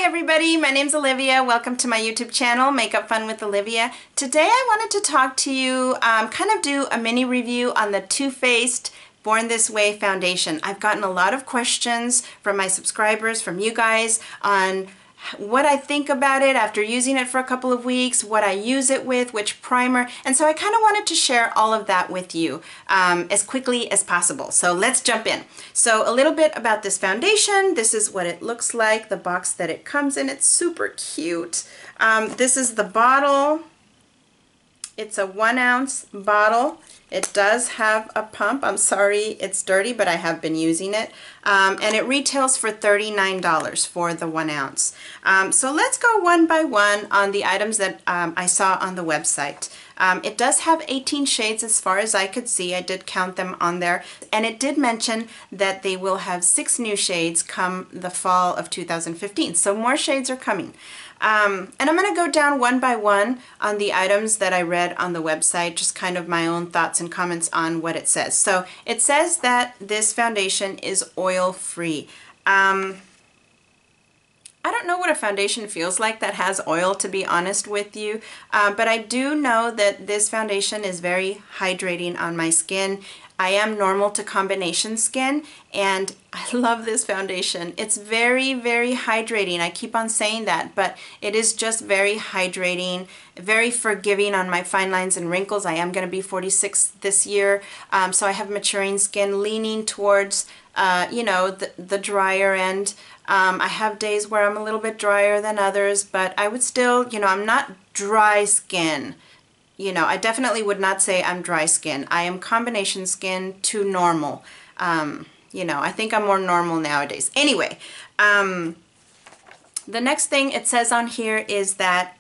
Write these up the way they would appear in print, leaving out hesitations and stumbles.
everybody, my name's Olivia. Welcome to my YouTube channel, Makeup Fun with Olivia. Today I wanted to talk to you, kind of do a mini review on the Too Faced Born This Way foundation. I've gotten a lot of questions from my subscribers, from you guys, on what I think about it after using it for a couple of weeks, what I use it with, which primer, and so I kind of wanted to share all of that with you as quickly as possible. So let's jump in. So a little bit about this foundation. This is what it looks like, the box that it comes in. It's super cute. This is the bottle. It's a 1 ounce bottle. It does have a pump. I'm sorry it's dirty, but I have been using it. And it retails for $39 for the 1 ounce. So let's go one by one on the items that I saw on the website. It does have 18 shades as far as I could see. I did count them on there. And it did mention that they will have 6 new shades come the fall of 2015. So more shades are coming. And I'm going to go down one by one on the items that I read on the website, just kind of my own thoughts and comments on what it says. So it says that this foundation is oil-free. I don't know what a foundation feels like that has oil, to be honest with you, but I do know that this foundation is very hydrating on my skin. I am normal to combination skin, and I love this foundation. It's very, very hydrating. I keep on saying that, but it is just very hydrating, very forgiving on my fine lines and wrinkles. I am going to be 46 this year, so I have maturing skin leaning towards, you know, the drier end. I have days where I'm a little bit drier than others, but I would still, you know, I'm not dry skin. You know, I definitely would not say I'm dry skin. I am combination skin to normal. You know, I think I'm more normal nowadays. Anyway, the next thing it says on here is that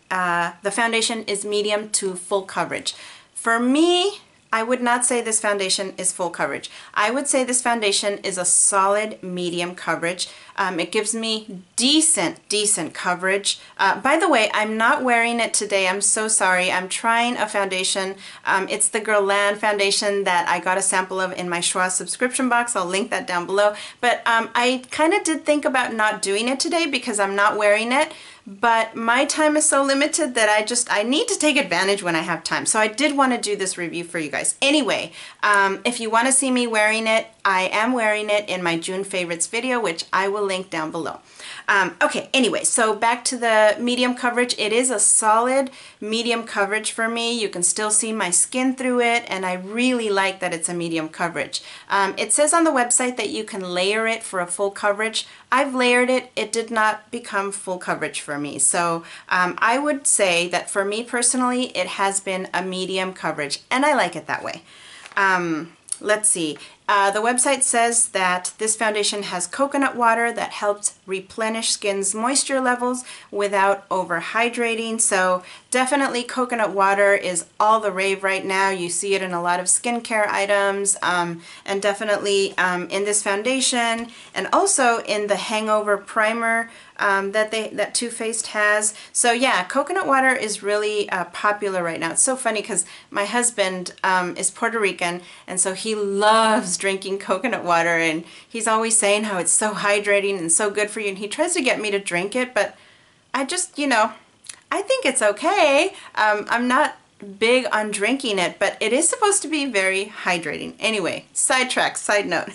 the foundation is medium to full coverage. For me, I would not say this foundation is full coverage. I would say this foundation is a solid medium coverage. It gives me decent coverage. By the way, I'm not wearing it today. I'm so sorry. I'm trying a foundation. It's the Guerlain foundation that I got a sample of in my Choix subscription box. I'll link that down below. But I kind of did think about not doing it today because I'm not wearing it. But my time is so limited that I need to take advantage when I have time. So I did want to do this review for you guys. Anyway, if you want to see me wearing it, I am wearing it in my June favorites video, which I will link down below. Okay, anyway, so back to the medium coverage. It is a solid medium coverage for me. You can still see my skin through it, and I really like that it's a medium coverage. It says on the website that you can layer it for a full coverage. I've layered it. It did not become full coverage for me. So I would say that for me personally, it has been a medium coverage, and I like it that way. Let's see. The website says that this foundation has coconut water that helps replenish skin's moisture levels without overhydrating. So definitely coconut water is all the rave right now. You see it in a lot of skincare items, and definitely in this foundation, and also in the hangover primer that Too Faced has. So yeah, coconut water is really popular right now. It's so funny because my husband is Puerto Rican, and so he loves drinking coconut water, and he's always saying how it's so hydrating and so good for you, and he tries to get me to drink it, but I just, you know, I think it's okay. I'm not big on drinking it, but it is supposed to be very hydrating. Anyway, sidetrack, side note.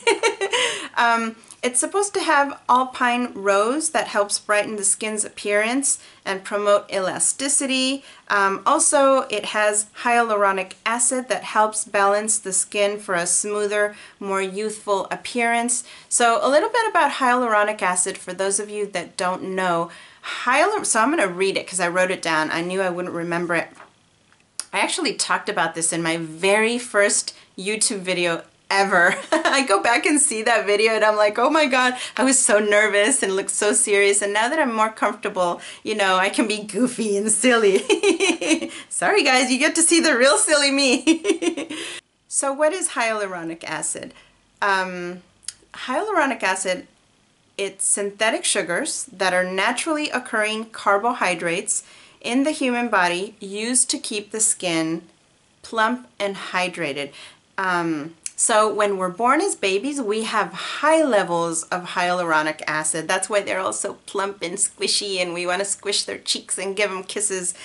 It's supposed to have alpine rose that helps brighten the skin's appearance and promote elasticity. Also, it has hyaluronic acid that helps balance the skin for a smoother, more youthful appearance. So a little bit about hyaluronic acid for those of you that don't know. So I'm going to read it because I wrote it down. I knew I wouldn't remember it. I actually talked about this in my very first YouTube video ever. I go back and see that video and I'm like, oh my god, I was so nervous and looked so serious, and now that I'm more comfortable, you know, I can be goofy and silly. Sorry guys, you get to see the real silly me. So what is hyaluronic acid? Hyaluronic acid, it's synthetic sugars that are naturally occurring carbohydrates in the human body used to keep the skin plump and hydrated. So when we're born as babies, we have high levels of hyaluronic acid. That's why they're all so plump and squishy, and we want to squish their cheeks and give them kisses.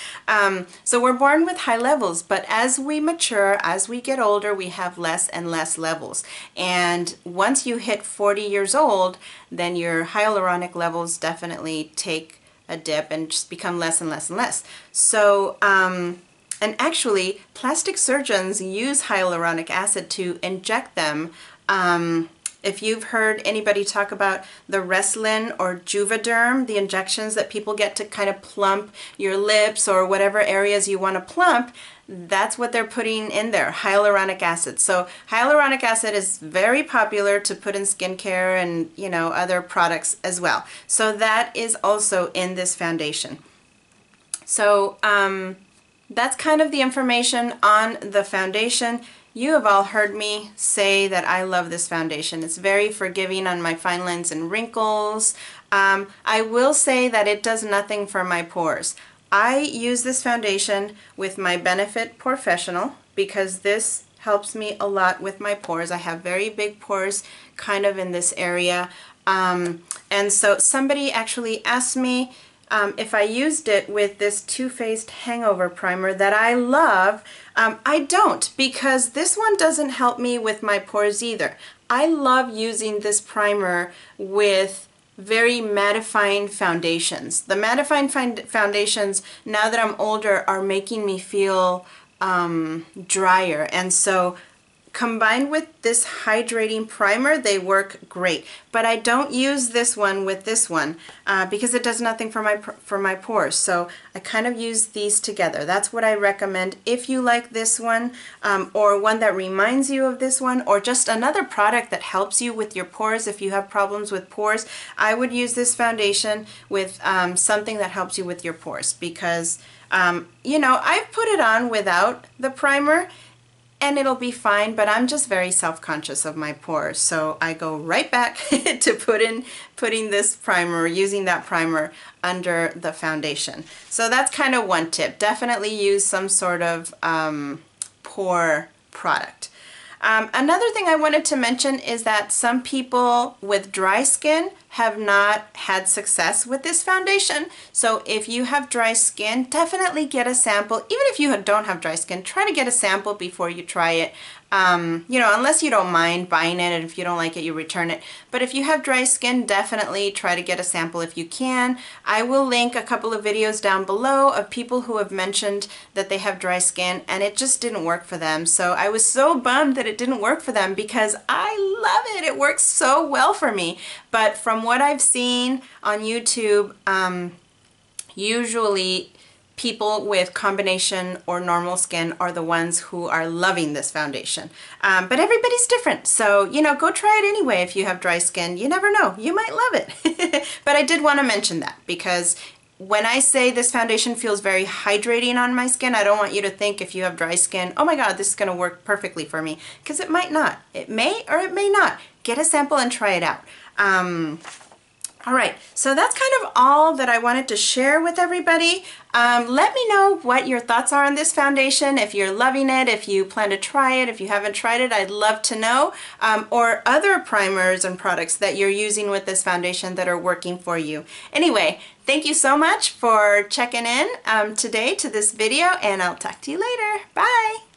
So we're born with high levels, but as we mature, as we get older, we have less and less levels. And once you hit 40 years old, then your hyaluronic levels definitely take a dip and just become less and less and less. So, and actually, plastic surgeons use hyaluronic acid to inject them. If you've heard anybody talk about the Restylane or Juvederm, the injections that people get to kind of plump your lips or whatever areas you want to plump, that's what they're putting in there, hyaluronic acid. So hyaluronic acid is very popular to put in skincare and, you know, other products as well. So that is also in this foundation. So, that's kind of the information on the foundation. You have all heard me say that I love this foundation. It's very forgiving on my fine lines and wrinkles. I will say that it does nothing for my pores. I use this foundation with my Benefit Professional because this helps me a lot with my pores. I have very big pores kind of in this area. And so somebody actually asked me if I used it with this Too Faced Hangover Primer that I love. I don't, because this one doesn't help me with my pores either. I love using this primer with very mattifying foundations. The mattifying foundations, now that I'm older, are making me feel drier, and so combined with this hydrating primer, they work great. But I don't use this one with this one because it does nothing for my pores. So I kind of use these together. That's what I recommend if you like this one, or one that reminds you of this one, or just another product that helps you with your pores. If you have problems with pores, I would use this foundation with something that helps you with your pores, because you know, I've put it on without the primer and it'll be fine, but I'm just very self-conscious of my pores, so I go right back to putting this primer, using that primer under the foundation. So that's kind of one tip. Definitely use some sort of pore product. Another thing I wanted to mention is that some people with dry skin have not had success with this foundation. So if you have dry skin, definitely get a sample. Even if you don't have dry skin, try to get a sample before you try it. You know, unless you don't mind buying it, and if you don't like it, you return it. But if you have dry skin, definitely try to get a sample if you can. I will link a couple of videos down below of people who have mentioned that they have dry skin and it just didn't work for them. So I was so bummed that it didn't work for them, because I love it. It works so well for me. But from what I've seen on YouTube, usually people with combination or normal skin are the ones who are loving this foundation. But everybody's different, so, you know, go try it anyway if you have dry skin. You never know, you might love it. But I did want to mention that, because when I say this foundation feels very hydrating on my skin, I don't want you to think, if you have dry skin, oh my god, this is going to work perfectly for me, because it might not. It may or it may not. Get a sample and try it out. All right, so that's kind of all that I wanted to share with everybody. Let me know what your thoughts are on this foundation, if you're loving it, if you plan to try it, if you haven't tried it, I'd love to know. Or other primers and products that you're using with this foundation that are working for you. Anyway, thank you so much for checking in today to this video, and I'll talk to you later. Bye!